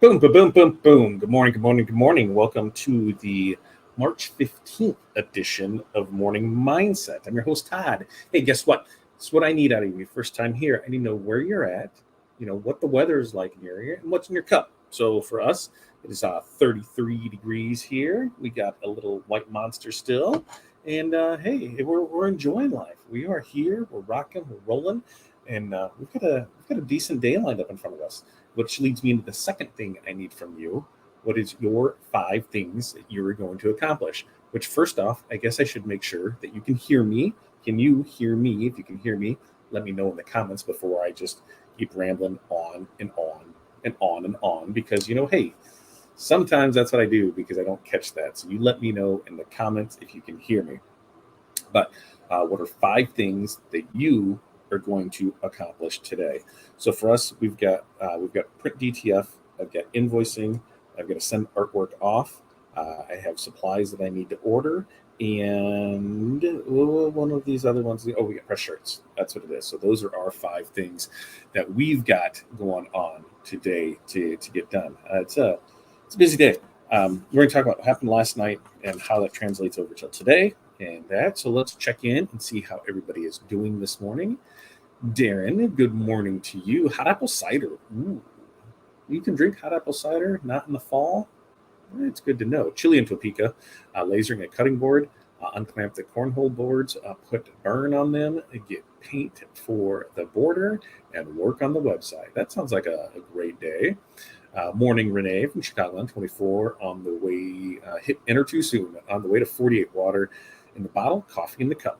Boom, boom, boom, boom, boom. Good morning, good morning, good morning. Welcome to the March 15th edition of Morning Mindset. I'm your host, Todd. Hey, guess what? It's what I need out of you. First time here, I need to know where you're at, what the weather is like in your area, and what's in your cup. So for us, it is 33 degrees here. We got a little white monster still. And hey, we're enjoying life. We are here. We're rocking. We're rolling. And we've got a decent day lined up in front of us, which leads me into the second thing I need from you. What is your 5 things that you're going to accomplish? Which, first off, I guess I should make sure that you can hear me. Can you hear me? If you can hear me, let me know in the comments before I just keep rambling on and on and on and on. Because, hey, sometimes that's what I do because I don't catch that. So you let me know in the comments if you can hear me. But what are 5 things that you are going to accomplish today? So for us, we've got print DTF, I've got invoicing, I've got to send artwork off, I have supplies that I need to order, and one of these other ones, we got press shirts. That's what it is. So those are our 5 things that we've got going on today to get done. It's a busy day. We're going to talk about what happened last night and how that translates over till today and that. So let's check in and see how everybody is doing this morning. Darren, good morning to you. Hot apple cider. Ooh. You can drink hot apple cider, not in the fall. It's good to know. Chili and Topeka, lasering a cutting board, unclamp the cornhole boards, put burn on them, get paint for the border, and work on the website. That sounds like a great day. Morning, Renee from Chicago on 24 on the way, hit enter too soon, on the way to 48 water in the bottle, coffee in the cup.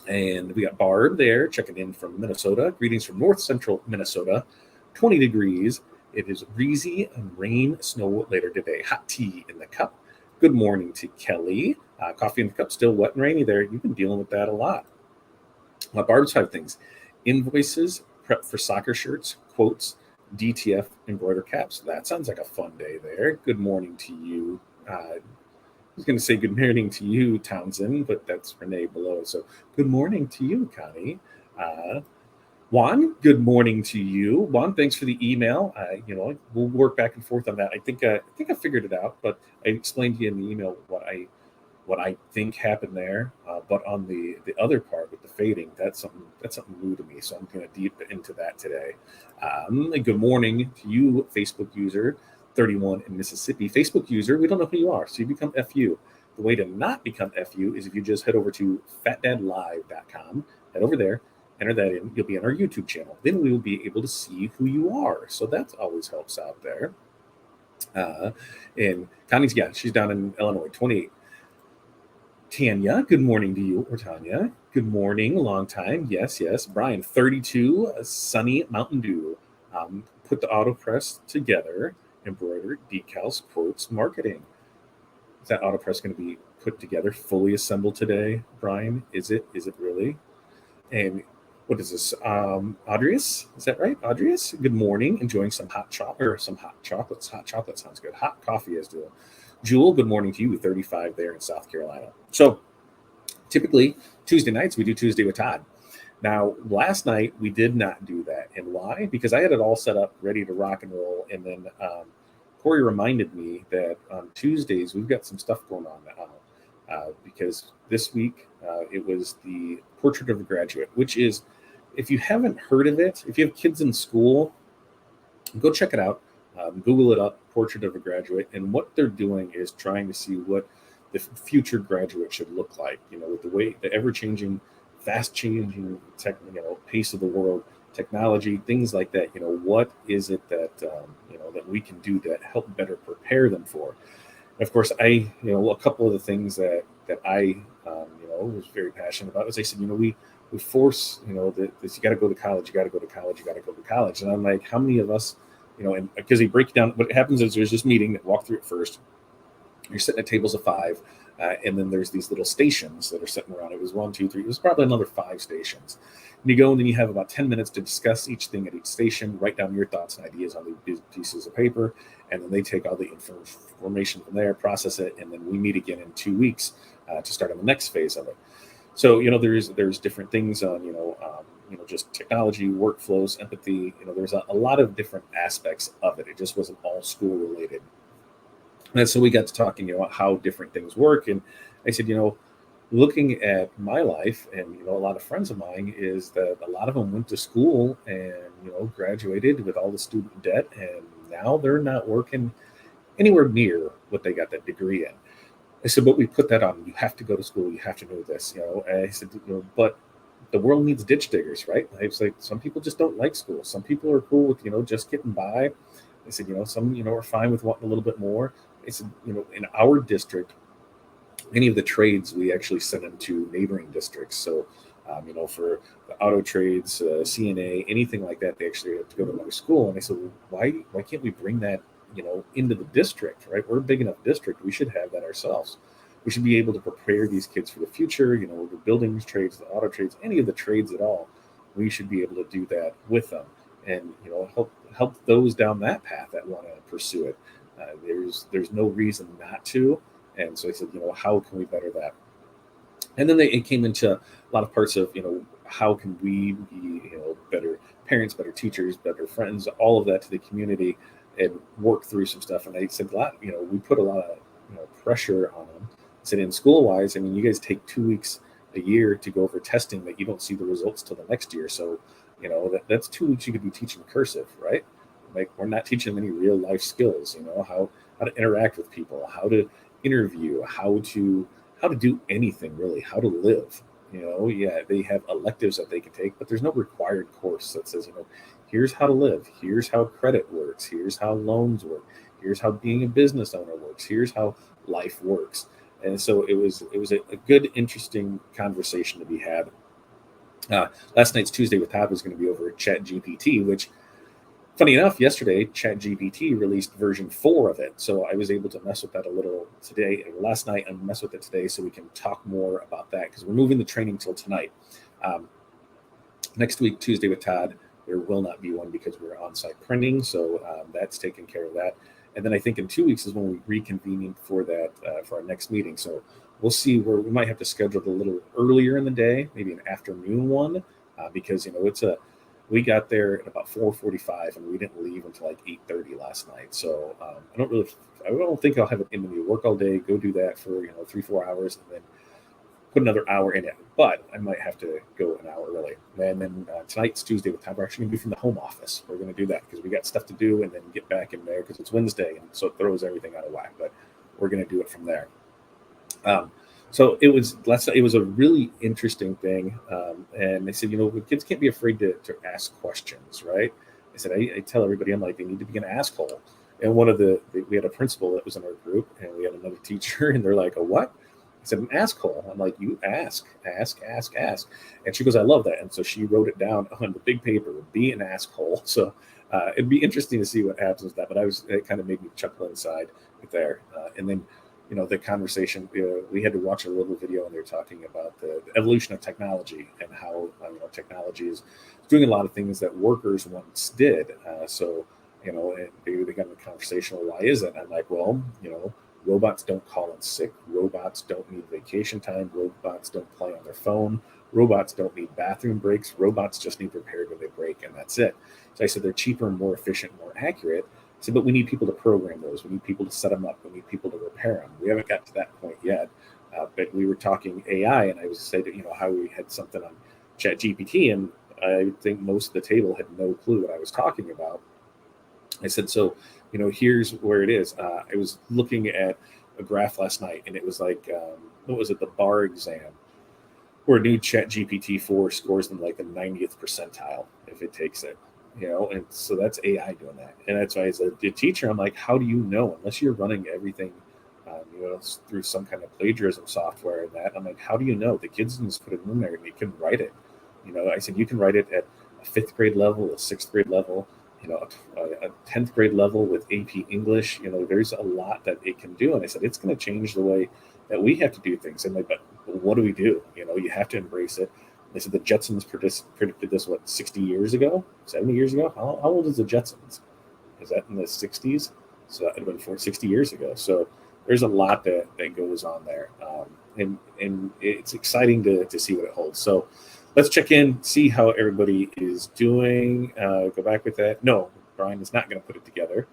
And we got Barb there checking in from Minnesota. Greetings from north central Minnesota. 20 degrees. It is breezy and rain, snow later today. Hot tea in the cup. Good morning to Kelly. Coffee in the cup, still wet and rainy there. You've been dealing with that a lot. Barb's 5 things. Invoices, prep for soccer shirts, quotes, DTF, embroider caps. That sounds like a fun day there. Good morning to you. I was going to say good morning to you, Townsend, but that's Renee below. So good morning to you, Connie. Juan, good morning to you. Juan, thanks for the email. We'll work back and forth on that. I think I figured it out, but I explained to you in the email what I think happened there. But on the other part with the fading, that's something new to me. So I'm going to deep into that today. Good morning to you, Facebook user 31 in Mississippi. Facebook user, we don't know who you are, so you become FU. The way to not become FU is if you just head over to fatdadlive.com, head over there, enter that in, you'll be on our YouTube channel. Then we will be able to see who you are. So that always helps out there. And Connie's, she's down in Illinois, 28. Tanya, good morning to you, or Tanya. Good morning, long time. Yes. Brian, 32, sunny Mountain Dew. Put the auto press together, embroidered, decals, quotes, marketing. Is that auto press going to be put together, fully assembled today, Brian? Is it really? And what is this? Audrius, is that right? Audrius, good morning. Enjoying some hot chocolate. Hot chocolate sounds good. Hot coffee as well. Jewel, good morning to you. 35 there in South Carolina. So typically Tuesday nights we do Tuesday with Todd. Now last night we did not do that, and why? Because I had it all set up, ready to rock and roll, and then Corey reminded me that on Tuesdays we've got some stuff going on now. Because this week it was the Portrait of a Graduate, which is, if you haven't heard of it, if you have kids in school, go check it out. Google it up, Portrait of a Graduate. And what they're doing is trying to see what the future graduate should look like, with the ever-changing, fast-changing pace of the world, technology, things like that. What is it that, that we can do to help better prepare them for? Of course, a couple of the things that I, was very passionate about was, I said, we force, this, you got to go to college, And I'm like, how many of us, and because they break down, what happens is there's this meeting that walk through it first. You're sitting at tables of 5, and then there's these little stations that are sitting around. It was 1, 2, 3. It was probably another 5 stations. And you go, and then you have about 10 minutes to discuss each thing at each station, write down your thoughts and ideas on these pieces of paper, and then they take all the information from there, process it, and then we meet again in 2 weeks to start on the next phase of it. So, there's different things on, just technology, workflows, empathy. There's a lot of different aspects of it. It just wasn't all school related. And so we got to talking about how different things work. And I said, looking at my life and, a lot of friends of mine is that a lot of them went to school and, graduated with all the student debt. And now they're not working anywhere near what they got that degree in. I said, but we put that on. You have to go to school. You have to know this, And I said, but the world needs ditch diggers, right? I was like, some people just don't like school. Some people are cool with, just getting by. I said, some, are fine with wanting a little bit more. I said, in our district, any of the trades, we actually send them to neighboring districts. So, for the auto trades, CNA, anything like that, they actually have to go to another school. And I said, well, why can't we bring that, into the district, right? We're a big enough district. We should have that ourselves. We should be able to prepare these kids for the future. The buildings trades, the auto trades, any of the trades at all. We should be able to do that with them and, help those down that path that want to pursue it. There's no reason not to. And so I said, how can we better that? And then it came into a lot of parts of, how can we be, better parents, better teachers, better friends, all of that to the community and work through some stuff. And I said, we put a lot of, pressure on them. I said, in school wise, you guys take 2 weeks a year to go over testing that you don't see the results till the next year. So, that's 2 weeks you could be teaching cursive, right? Like we're not teaching them any real life skills, how to interact with people, how to interview, how to do anything really, how to live. They have electives that they can take, but there's no required course that says, here's how to live, here's how credit works, here's how loans work, here's how being a business owner works, here's how life works. And so it was a good, interesting conversation to be had. Last night's Tuesday with Todd was going to be over at ChatGPT, which, funny enough, yesterday, ChatGPT released version 4 of it. So I was able to mess with that a little today. Last night, I messed with it today so we can talk more about that because we're moving the training till tonight. Next week, Tuesday with Todd, there will not be one because we're on-site printing. So that's taking care of that. And then I think in 2 weeks is when we reconvene for that, for our next meeting. So we'll see where we might have to schedule it a little earlier in the day, maybe an afternoon one, because, we got there at about 4:45 and we didn't leave until like 8:30 last night. So I don't think I'll have it in me work all day, go do that for 3-4 hours and then put another hour in it. But I might have to go an hour early. And then tonight's Tuesday with Todd. We're actually going to be from the home office. We're going to do that because we got stuff to do and then get back in there because it's Wednesday and so it throws everything out of whack. But we're going to do it from there. So it was a really interesting thing. And they said, kids can't be afraid to ask questions, right? I said, I tell everybody, I'm like, they need to be an asshole. And we had a principal that was in our group and we had another teacher and they're like, a what? I said, an asshole. I'm like, you ask. And she goes, I love that. And so she wrote it down on the big paper, be an asshole. So it'd be interesting to see what happens with that. But it kind of made me chuckle inside there. And then, the conversation, we had to watch a little video and they're talking about the evolution of technology and how, technology is doing a lot of things that workers once did. And they got in the conversation, well, why is it? And I'm like, well, robots don't call in sick. Robots don't need vacation time. Robots don't play on their phone. Robots don't need bathroom breaks. Robots just need repaired when they break, and that's it. So I said they're cheaper and more efficient, more accurate. I said, but we need people to program those. We need people to set them up. We need people to repair them. We haven't got to that point yet. But we were talking AI, and I was saying, how we had something on ChatGPT, and I think most of the table had no clue what I was talking about. I said, so, here's where it is. I was looking at a graph last night, and it was like, what was it, the bar exam, where new ChatGPT 4 scores them like the 90th percentile if it takes it. And so that's AI doing that. And that's why as a teacher, I'm like, how do you know, unless you're running everything, through some kind of plagiarism software and that, I'm like, how do you know? The kids can just put it in there and they can write it. I said, you can write it at a 5th grade level, a 6th grade level, a 10th grade level with AP English. There's a lot that it can do. And I said, it's going to change the way that we have to do things. And like, but what do we do? You have to embrace it. They said the Jetsons predicted this, 60 years ago, 70 years ago? How old is the Jetsons? Is that in the 60s? So that would have been 60 years ago. So there's a lot that goes on there. And it's exciting to see what it holds. So let's check in, see how everybody is doing. Go back with that. No, Brian is not going to put it together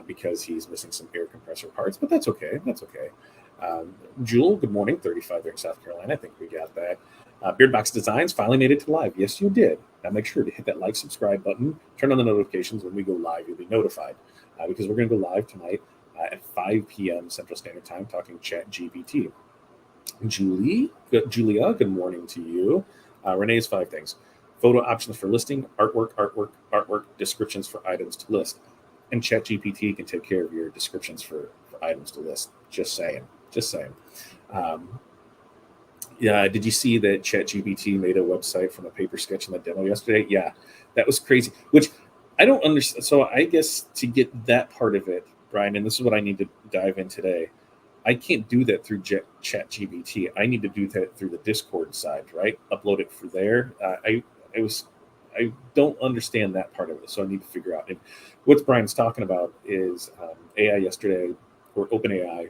because he's missing some air compressor parts, but that's okay. That's okay. Jewel, good morning, 35 there in South Carolina. I think we got that. Beardbox Designs finally made it to live. Yes, you did. Now make sure to hit that like, subscribe button, turn on the notifications. When we go live, you'll be notified because we're going to go live tonight at 5 p.m. Central Standard Time talking Chat GPT. Julia, good morning to you. Renee's 5 things. Photo options for listing, artwork, descriptions for items to list. And Chat GPT can take care of your descriptions for items to list. Just saying. Yeah, did you see that ChatGPT made a website from a paper sketch in the demo yesterday? Yeah, that was crazy, which I don't understand. So I guess to get that part of it, Brian, and this is what I need to dive in today, I can't do that through ChatGPT. I need to do that through the Discord side, right? Upload it for there. I don't understand that part of it, so I need to figure out. And what Brian's talking about is AI yesterday, or OpenAI.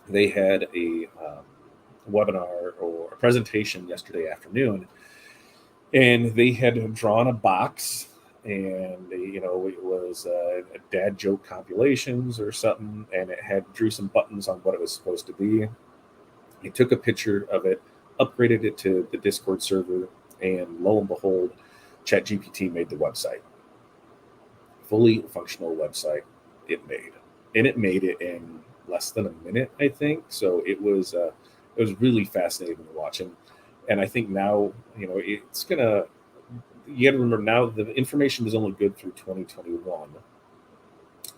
They had a webinar or a presentation yesterday afternoon, and they had drawn a box, and it was a dad joke compilations or something, and it had drew some buttons on what it was supposed to be. He took a picture of it, upgraded it to the Discord server, and lo and behold, ChatGPT made the website. Fully functional website it made. And it made it in less than a minute, I think. So it was really fascinating to watch. And I think now, it's going to, you got to remember now the information is only good through 2021.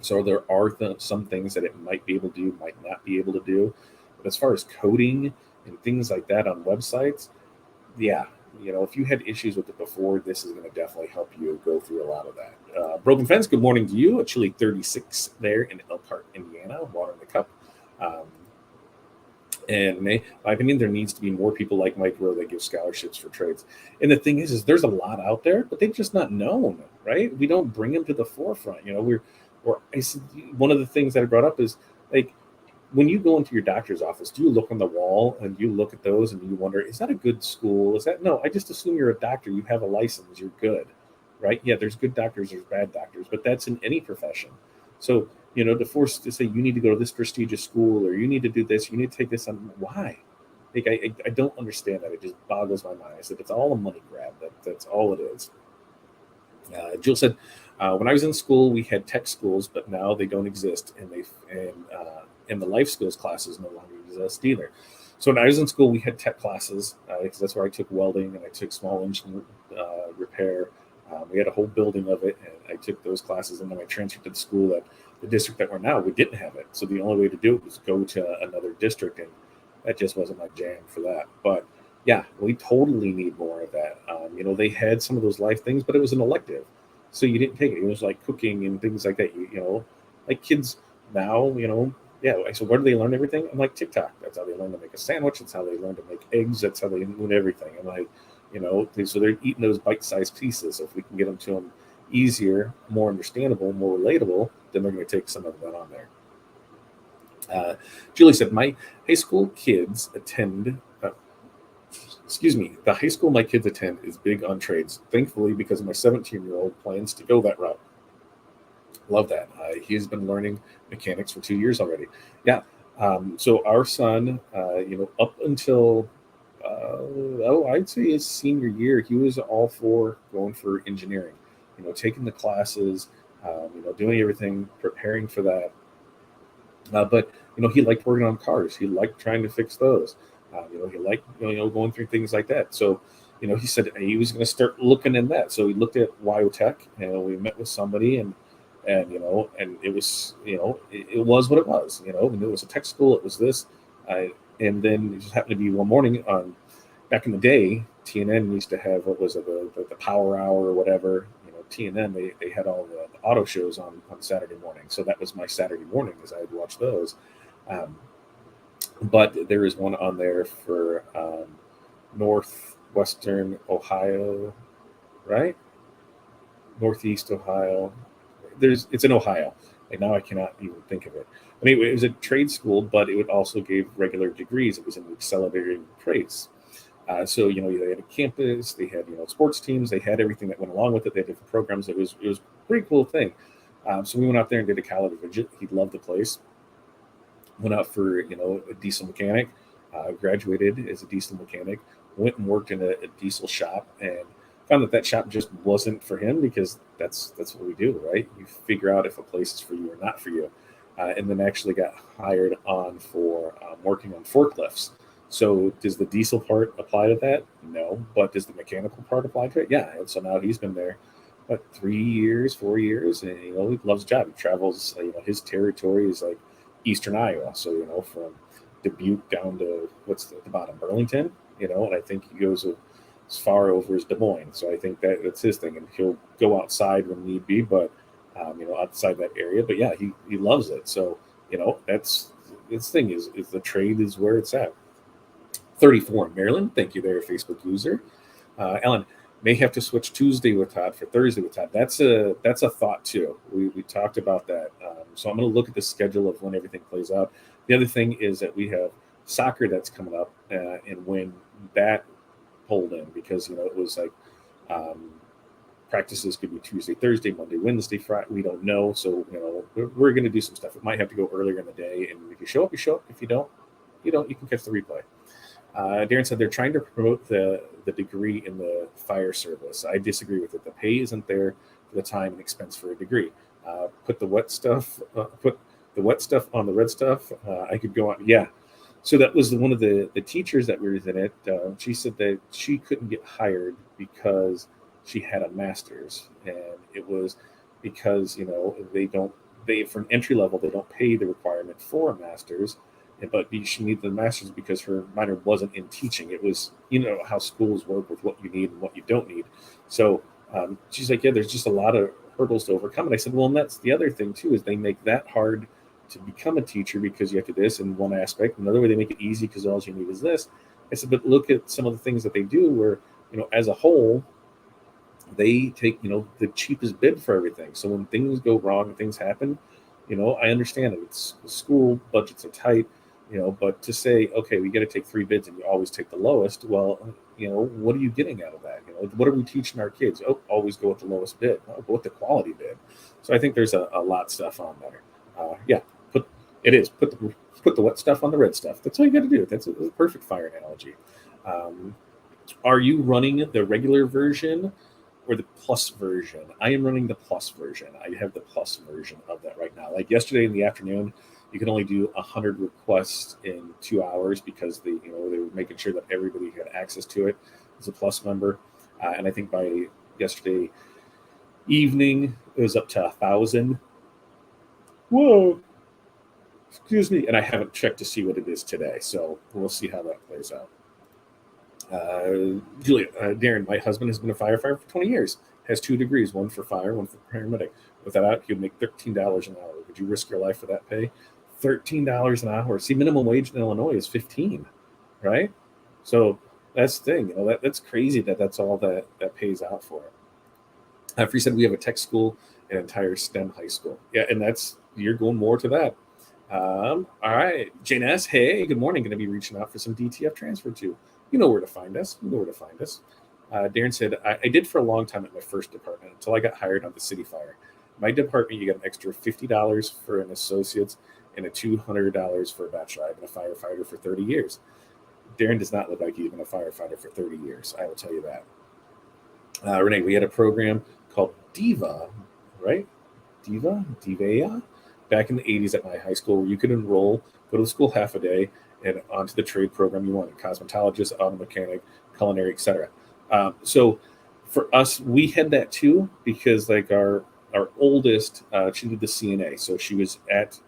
So there are some things that it might be able to do, might not be able to do. But as far as coding and things like that on websites, yeah, if you had issues with it before, this is going to definitely help you go through a lot of that. Broken Fence, good morning to you. A chilly 36 there in Elkhart, Indiana, water in the cup. And in my opinion, there needs to be more people like Mike Rowe that give scholarships for trades. And the thing is there's a lot out there, but they're just not known, right? We don't bring them to the forefront. One of the things that I brought up is like, when you go into your doctor's office, do you look on the wall and you look at those and you wonder, is that a good school? No, I just assume you're a doctor. You have a license. You're good, right? Yeah, there's good doctors, there's bad doctors, but that's in any profession. So, to force to say you need to go to this prestigious school or you need to do this, you need to take this on. Why? Like, I don't understand that. It just boggles my mind. I said, it's all a money grab. That's all it is. Jill said, when I was in school, we had tech schools, but now they don't exist. And the life skills classes no longer exist either. So when I was in school, we had tech classes because that's where I took welding and I took small engine repair. We had a whole building of it, and I took those classes. And then I transferred to the district that we're now. We didn't have it, so the only way to do it was go to another district, and that just wasn't my jam for that. But yeah, we totally need more of that. They had some of those life things, but it was an elective, so you didn't take it. It was like cooking and things like that. Like kids now, yeah, so where do they learn everything? I'm like, TikTok. That's how they learn to make a sandwich. That's how they learn to make eggs. That's how they learn everything. I'm like, so they're eating those bite-sized pieces. So if we can get them to them easier, more understandable, more relatable, then they're going to take some of that on there. Julie said, my high school kids attend, the high school my kids attend is big on trades. Thankfully, because my 17-year-old plans to go that route. Love that. He's been learning mechanics for 2 years already. Yeah. So our son, up until, I'd say his senior year, he was all for going for engineering, taking the classes, doing everything, preparing for that. But he liked working on cars. He liked trying to fix those. He liked, going through things like that. So, he said he was going to start looking in that. So he looked at Wyotech, and we met with somebody, and it was, it was what it was, it was a tech school. It was this, and then it just happened to be one morning back in the day, TNN used to have, what was it, the Power Hour or whatever, TNN, they had all the auto shows on Saturday morning. So that was my Saturday morning as I would watch those. But there is one on there for Northwestern Ohio, right? Northeast Ohio. It's in Ohio. Like now I cannot even think of it. Anyway, it was a trade school, but it also gave regular degrees. It was an accelerated trades. So they had a campus, they had sports teams, they had everything that went along with it. They had different programs. It was a pretty cool thing. So we went out there and did a college visit. He loved the place. Went out for a diesel mechanic. Graduated as a diesel mechanic. Went and worked in a diesel shop and found that shop just wasn't for him, because that's what we do, right? You figure out if a place is for you or not for you. And then actually got hired on for working on forklifts. So does the diesel part apply to that? No. But does the mechanical part apply to it? Yeah. And so now he's been there, 3 years, 4 years, and he loves the job. He travels. His territory is like Eastern Iowa. So from Dubuque down to what's at the bottom, Burlington. And I think he goes as far over as Des Moines. So I think that's his thing, and he'll go outside when need be, but outside that area. But yeah, he loves it. So that's this thing is the trade is where it's at. 34 in Maryland. Thank you there, Facebook user. Ellen, may have to switch Tuesday with Todd for Thursday with Todd. That's a thought too. We talked about that. So I'm going to look at the schedule of when everything plays out. The other thing is that we have soccer that's coming up, and when that pulled in, because it was like practices could be Tuesday, Thursday, Monday, Wednesday, Friday. We don't know. So we're going to do some stuff. It might have to go earlier in the day, and if you show up, you show up. If you don't, you don't. You can catch the replay. Darren said they're trying to promote the degree in the fire service. I disagree with it. The pay isn't there for the time and expense for a degree. Put the wet stuff on the red stuff. I could go on. Yeah. So that was one of the teachers that was in it. She said that she couldn't get hired because she had a master's, and it was because they from entry level, they don't pay the requirement for a master's. But she needed the master's because her minor wasn't in teaching. It was, how schools work with what you need and what you don't need. So she's like, yeah, there's just a lot of hurdles to overcome. And I said, well, and that's the other thing too, is they make that hard to become a teacher because you have to do this in one aspect. Another way, they make it easy because all you need is this. I said, but look at some of the things that they do where, as a whole, they take, the cheapest bid for everything. So when things go wrong and things happen, I understand it. It's school budgets are tight. But to say, okay, we got to take 3 bids and you always take the lowest. Well, what are you getting out of that? What are we teaching our kids? Oh, always go with the lowest bid. No, go with the quality bid. So I think there's a lot of stuff on there. Put the wet stuff on the red stuff. That's all you got to do. That's a perfect fire analogy. Are you running the regular version or the plus version? I am running the plus version. I have the plus version of that right now. Like yesterday in the afternoon, you can only do 100 requests in 2 hours because they were making sure that everybody had access to it as a plus member. And I think by yesterday evening, it was up to 1,000. Whoa, excuse me. And I haven't checked to see what it is today. So we'll see how that plays out. Julia, Darren, my husband has been a firefighter for 20 years, has 2 degrees, one for fire, one for paramedic. Without that, he would make $13 an hour. Would you risk your life for that pay? $13 an hour. See, minimum wage in Illinois is 15, right? So that's the thing. That's crazy that's all that pays out for it. Free said we have a tech school, an entire STEM high school. Yeah, and you're going more to that. All right, Jane S. Hey, good morning. Going to be reaching out for some DTF transfer too. You know where to find us. Darren said, I did for a long time at my first department until I got hired on the city fire. My department, you get an extra $50 for an associate's and a $200 for a bachelor. I've been a firefighter for 30 years. Darren does not look like he's been a firefighter for 30 years. I will tell you that. Renee, we had a program called DIVA, right? DIVA, back in the 80s at my high school, where you could enroll, go to the school half a day, and onto the trade program you wanted: cosmetologist, auto mechanic, culinary, etc. So for us, we had that too, because like our oldest, she did the CNA, so she was at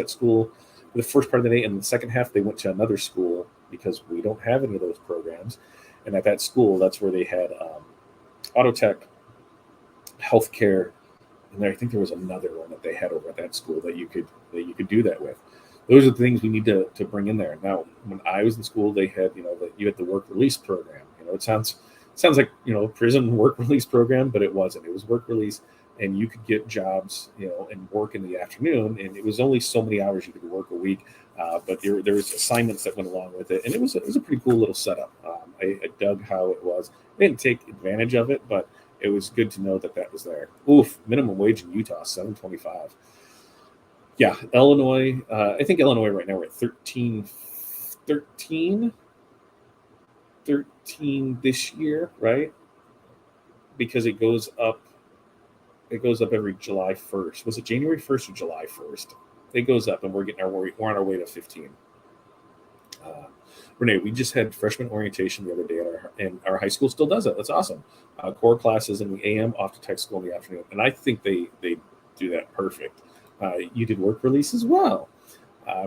school for the first part of the day, and the second half they went to another school because we don't have any of those programs. And at that school, that's where they had auto tech, healthcare, and I think there was another one that they had over at that school that you could do that with. Those are the things we need to bring in there. Now, when I was in school, they had you had the work release program. It sounds like prison work release program, but it wasn't. It was work release, and you could get jobs and work in the afternoon, and it was only so many hours you could work a week. But there was assignments that went along with it, and it was a pretty cool little setup. I dug how it was. I didn't take advantage of it, but it was good to know that that was there. Oof, minimum wage in Utah, $7.25. Yeah, Illinois. I think Illinois right now we're at 13 this year, right? Because it goes up. It goes up every July 1st. Was it January 1st or July 1st? It goes up, and we're on our way to 15. Renee, we just had freshman orientation the other day, and our high school still does it. That's awesome. Core classes in the AM, off to tech school in the afternoon, and I think they do that perfect. You did work release as well.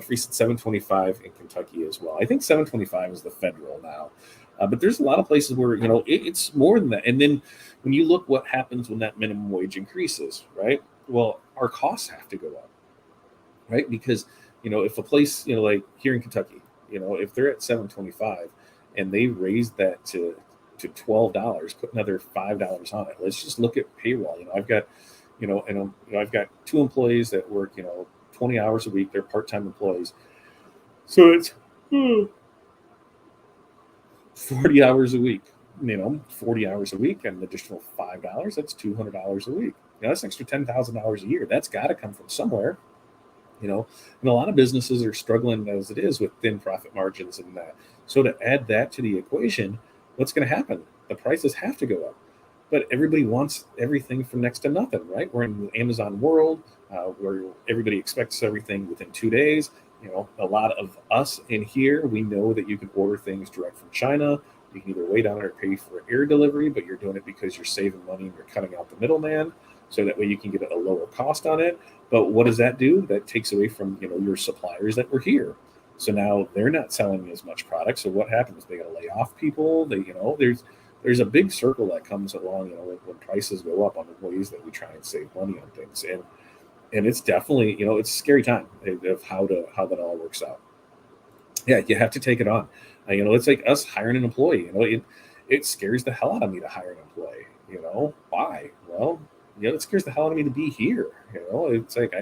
Free 725 in Kentucky as well. I think 725 is the federal now, but there's a lot of places where it's more than that. And then when you look what happens when that minimum wage increases, right? Well, our costs have to go up, right? Because if a place like here in Kentucky, if they're at 725 and they raise that to $12, put another $5 on it. Let's just look at payroll. I've got I've got 2 employees that work 20 hours a week. They're part-time employees, so it's 40 hours a week. 40 hours a week and an additional $5. That's $200 a week. That's an extra $10,000 a year. That's got to come from somewhere. And a lot of businesses are struggling as it is with thin profit margins and that. So to add that to the equation, what's going to happen? The prices have to go up. But everybody wants everything for next to nothing, right? We're in the Amazon world where everybody expects everything within 2 days. A lot of us in here, we know that you can order things direct from China. You can either wait on it or pay for air delivery, but you're doing it because you're saving money and you're cutting out the middleman. So that way you can get a lower cost on it. But what does that do? That takes away from your suppliers that were here. So now they're not selling as much product. So what happens? They got to lay off people. There's a big circle that comes along. When prices go up on the ways that we try and save money on things, and it's definitely it's a scary time of how that all works out. Yeah, you have to take it on. It's like us hiring an employee. It scares the hell out of me to hire an employee. Why? Well, it scares the hell out of me to be here. It's like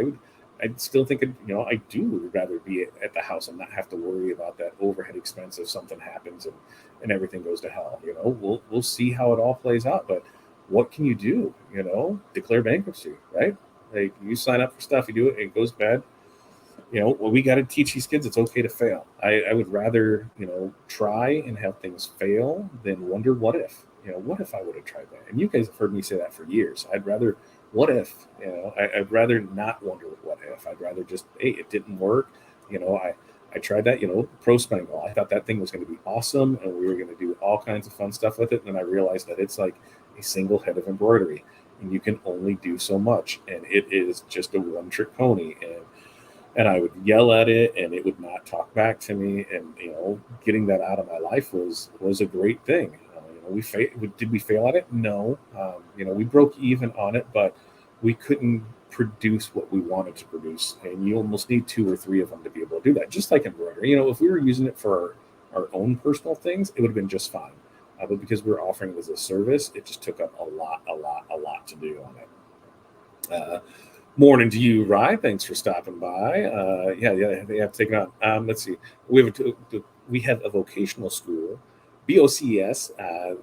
I'd still think I do rather be at the house and not have to worry about that overhead expense if something happens and everything goes to hell. We'll see how it all plays out. But what can you do? Declare bankruptcy, right? Like you sign up for stuff, you do it, it goes bad. We got to teach these kids it's okay to fail. I would rather try and have things fail than wonder what if. What if I would have tried that? And you guys have heard me say that for years. I'd rather, what if? I'd rather not wonder what if. I'd rather just, hey, it didn't work. I tried that, Pro Spangle. I thought that thing was going to be awesome and we were going to do all kinds of fun stuff with it. And then I realized that it's like a single head of embroidery and you can only do so much. And it is just a one-trick pony. And I would yell at it and it would not talk back to me. And, getting that out of my life was a great thing. Did we fail at it? No. We broke even on it, but we couldn't produce what we wanted to produce. And you almost need 2 or 3 of them to be able to do that. Just like embroidery, if we were using it for our own personal things, it would have been just fine. But because we were offering it as a service, it just took up a lot to do on it. Morning to you, Rye. Thanks for stopping by. Yeah, they have taken on. Let's see. We have a vocational school, BOCES,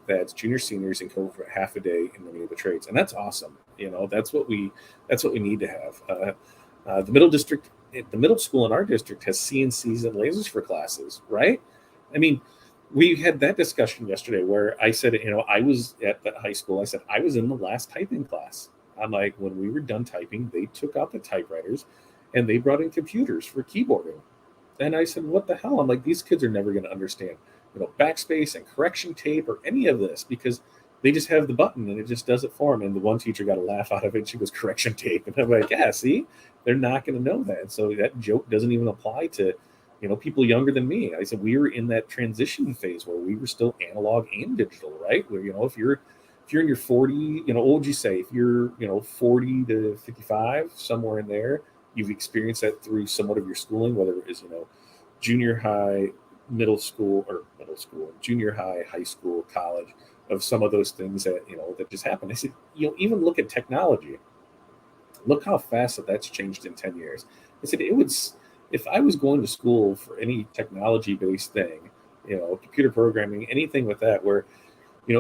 that's junior seniors and cover for half a day in many of the trades, and that's awesome. That's what we need to have. The middle school in our district has CNCs and lasers for classes, right? I mean, we had that discussion yesterday where I said, I was at the high school. I said I was in the last typing class. I'm like, when we were done typing, they took out the typewriters and they brought in computers for keyboarding. And I said, what the hell? I'm like, these kids are never going to understand, backspace and correction tape or any of this because they just have the button and it just does it for them. And the one teacher got a laugh out of it. She goes, correction tape. And I'm like, yeah, see, they're not going to know that. And so that joke doesn't even apply to, people younger than me. I said, we were in that transition phase where we were still analog and digital, right? Where, if you're in your 40, what would you say? If you're, 40 to 55, somewhere in there, you've experienced that through somewhat of your schooling, whether it is, junior high, middle school, junior high, high school, college, of some of those things that, that just happened. I said, even look at technology. Look how fast that's changed in 10 years. I said, if I was going to school for any technology-based thing, computer programming, anything with that, where,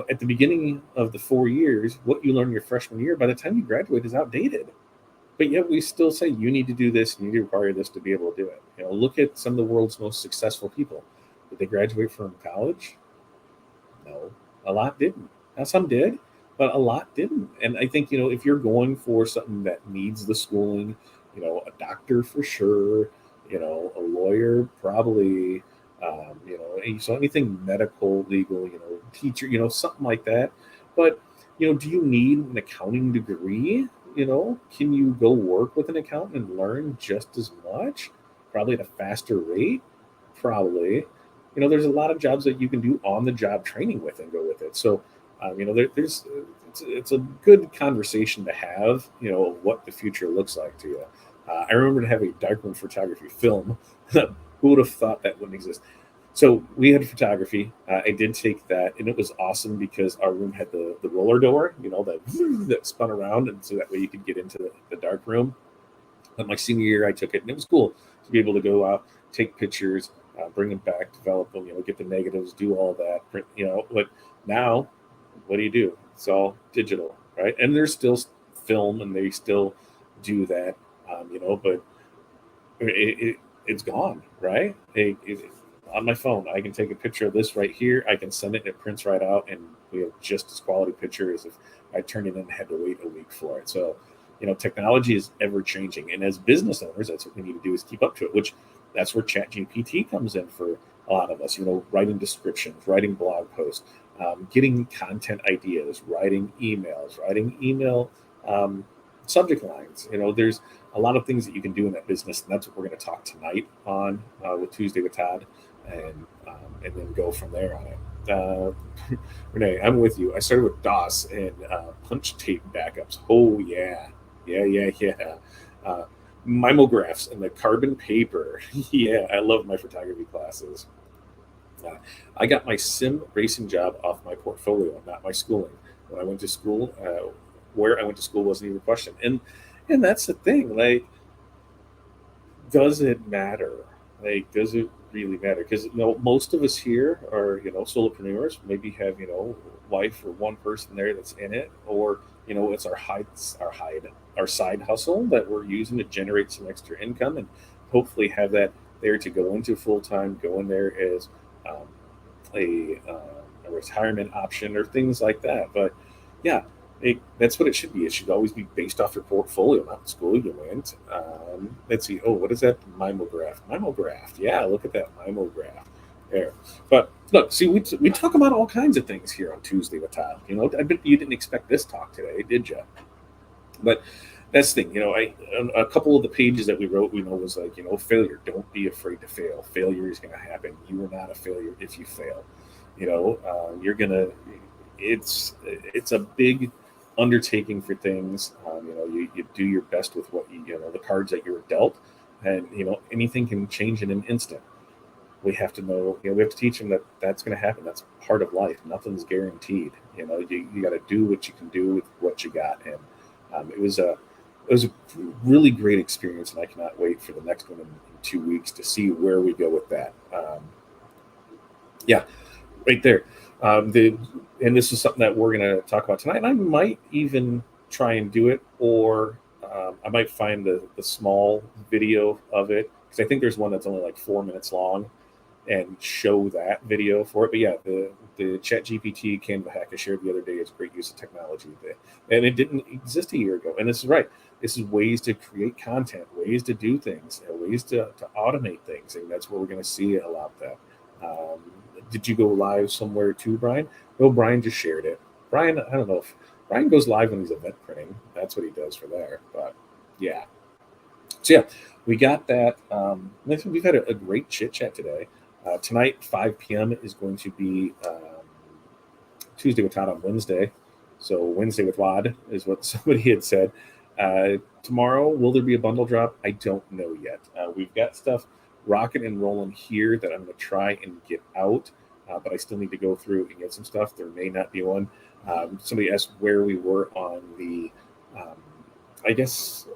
at the beginning of the 4 years, what you learn your freshman year, by the time you graduate, is outdated. But yet we still say you need to do this, you need to acquire this to be able to do it. Look at some of the world's most successful people. Did they graduate from college? No, a lot didn't. Now, some did, but a lot didn't. And I think, if you're going for something that needs the schooling, a doctor for sure, a lawyer probably, so anything medical, legal, teacher, something like that. But, do you need an accounting degree? Can you go work with an accountant and learn just as much? Probably at a faster rate? Probably. There's a lot of jobs that you can do on the job training with and go with it. So, there's it's a good conversation to have, of what the future looks like to you. I remember to have a darkroom photography film. Who would have thought that wouldn't exist? So we had photography. I did take that, and it was awesome because our room had the roller door, that spun around, and so that way you could get into the dark room. But my senior year, I took it, and it was cool to be able to go out, take pictures, bring them back, develop them, get the negatives, do all that. Print, but now, what do? It's all digital, right? And there's still film, and they still do that, but it's gone, right? On my phone, I can take a picture of this right here. I can send it, and it prints right out, and we have just as quality picture as if I turned it in and had to wait a week for it. So, technology is ever changing, and as business owners, that's what we need to do, is keep up to it. Which that's where ChatGPT comes in for a lot of us. Writing descriptions, writing blog posts, getting content ideas, writing email subject lines. There's a lot of things that you can do in that business, and that's what we're going to talk tonight on with Tuesday with Todd, and then go from there on it. Renee, I'm with you. I started with DOS and punch tape backups. Oh yeah. Mimeographs and the carbon paper. Yeah, I love my photography classes. I got my sim racing job off my portfolio, not my schooling. When I went to school, where I went to school wasn't even a question. And that's the thing. Like, does it matter? Like, does it really matter? Because most of us here are solopreneurs. Maybe have wife or one person there that's in it, or it's our side hustle that we're using to generate some extra income, and hopefully have that there to go into full time, go in there as um, a retirement option or things like that. But yeah, that's what it should be. It should always be based off your portfolio, not the school you went. Let's see. Oh, what is that? Mimograph. Mimograph. Yeah, look at that mimograph there. But look, see, we talk about all kinds of things here on Tuesday with Todd. I bet you didn't expect this talk today, did you? But that's the thing. A couple of the pages that we wrote, was like, failure. Don't be afraid to fail. Failure is going to happen. You are not a failure if you fail. You're gonna. It's a big undertaking for things. You do your best with what the cards that you were dealt, and anything can change in an instant. We have to know, we have to teach them that that's going to happen. That's part of life. Nothing's guaranteed. You got to do what you can do with what you got. And it was a really great experience, and I cannot wait for the next one in 2 weeks to see where we go with that. Yeah, right there. And this is something that we're going to talk about tonight. And I might even try and do it, or I might find the small video of it, because I think there's one that's only like 4 minutes long, and show that video for it. But yeah, the ChatGPT Canva hack I shared the other day is great use of technology, and it didn't exist a year ago. And this is right. This is ways to create content, ways to do things, ways to automate things, and that's where we're going to see a lot of that. Did you go live somewhere too, Brian? No, Brian just shared it. Brian, I don't know if Brian goes live when he's event printing. That's what he does for there. But yeah. So yeah, we got that. We've had a great chit chat today. Tonight, 5 p.m. is going to be Tuesday with Todd on Wednesday. So Wednesday with Wad is what somebody had said. Tomorrow, will there be a bundle drop? I don't know yet. We've got stuff rocking and rolling here that I'm going to try and get out, but I still need to go through and get some stuff. There may not be one. Somebody asked where we were on the, I guess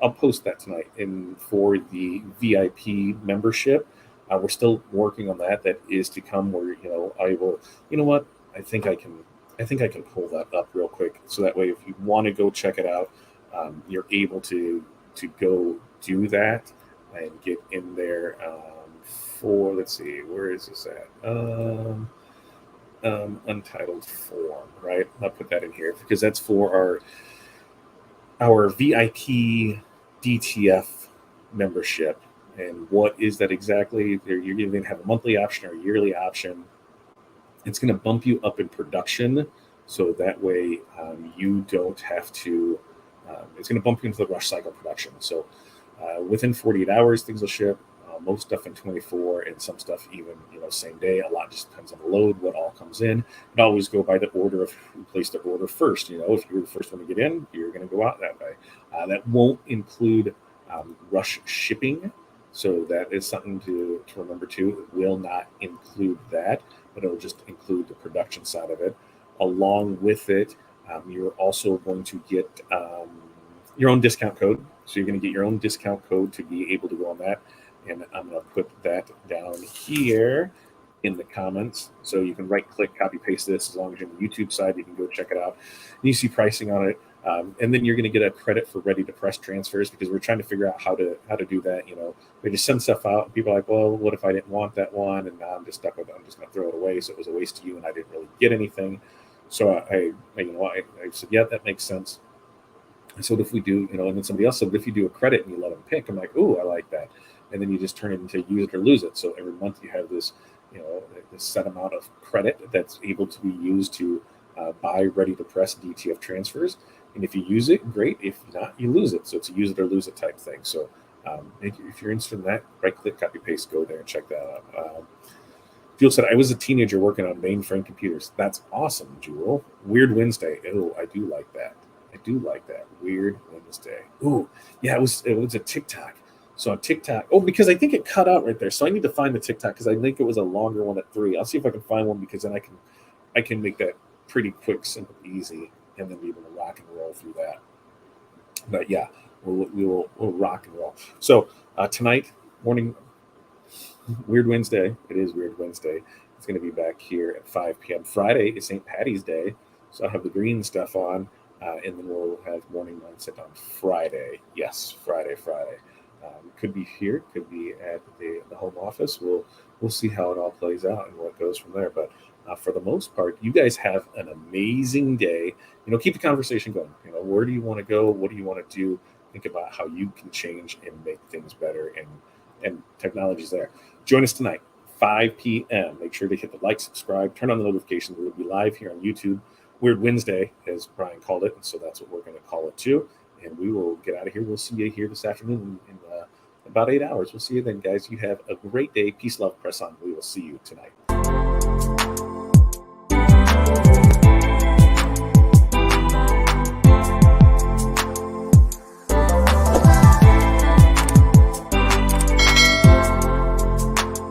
I'll post that tonight. And for the VIP membership, We're still working on that. That is to come. Where I will. You know what? I think I can. I think I can pull that up real quick, so that way, if you want to go check it out, you're able to go do that and get in there for. Let's see, where is this at? Untitled form, right? I'll put that in here because that's for our VIP DTF membership. And what is that exactly? You're going to have a monthly option or a yearly option. It's going to bump you up in production, so that way you don't have to. It's going to bump you into the rush cycle production. So within 48 hours, things will ship. Most stuff in 24, and some stuff even same day. A lot just depends on the load, what all comes in. It always go by the order of who placed the order first. If you're the first one to get in, you're going to go out that way. That won't include rush shipping, so that is something to remember too. It will not include that, but it'll just include the production side of it. Along with it, you're also going to get your own discount code. So you're going to get your own discount code to be able to go on that. And I'm going to put that down here in the comments. So you can right click, copy, paste this. As long as you're on the YouTube side, you can go check it out. And you see pricing on it. And then you're going to get a credit for ready to press transfers, because we're trying to figure out how to do that. We just send stuff out and people are like, well, what if I didn't want that one? And now I'm just stuck with it. I'm just going to throw it away. So it was a waste to you and I didn't really get anything. So I said, yeah, that makes sense. I said, if we do, and then somebody else said, if you do a credit and you let them pick, I'm like, ooh, I like that. And then you just turn it into use it or lose it. So every month you have this, this set amount of credit that's able to be used to buy ready to press DTF transfers. And if you use it, great. If not, you lose it. So it's a use it or lose it type thing. So if you're interested in that, right click, copy, paste, go there and check that out. Jewel said, I was a teenager working on mainframe computers. That's awesome, Jewel. Weird Wednesday. Oh, I do like that. Weird Wednesday. Ooh, yeah, it was a TikTok. So on TikTok, because I think it cut out right there. So I need to find the TikTok because I think it was a longer one at 3. I'll see if I can find one, because then I can make that pretty quick, simple, easy, and then be able to rock and roll through that. But yeah, we'll rock and roll. So tonight morning, Weird Wednesday. It is Weird Wednesday. It's going to be back here at 5 p.m. Friday is St. Patty's Day, so I'll have the green stuff on, and then we'll have morning mindset on Friday. Yes, Friday. Could be here, could be at the home office. We'll see how it all plays out and what goes from there. But for the most part, you guys have an amazing day. Keep the conversation going. Where do you want to go? What do you want to do? Think about how you can change and make things better. And technology's there. Join us tonight, 5 p.m. Make sure to hit the like, subscribe, turn on the notifications. We'll be live here on YouTube. Weird Wednesday, as Brian called it. And so that's what we're going to call it too. And we will get out of here. We'll see you here this afternoon in about 8 hours. We'll see you then, guys. You have a great day. Peace, love, press on. We will see you tonight.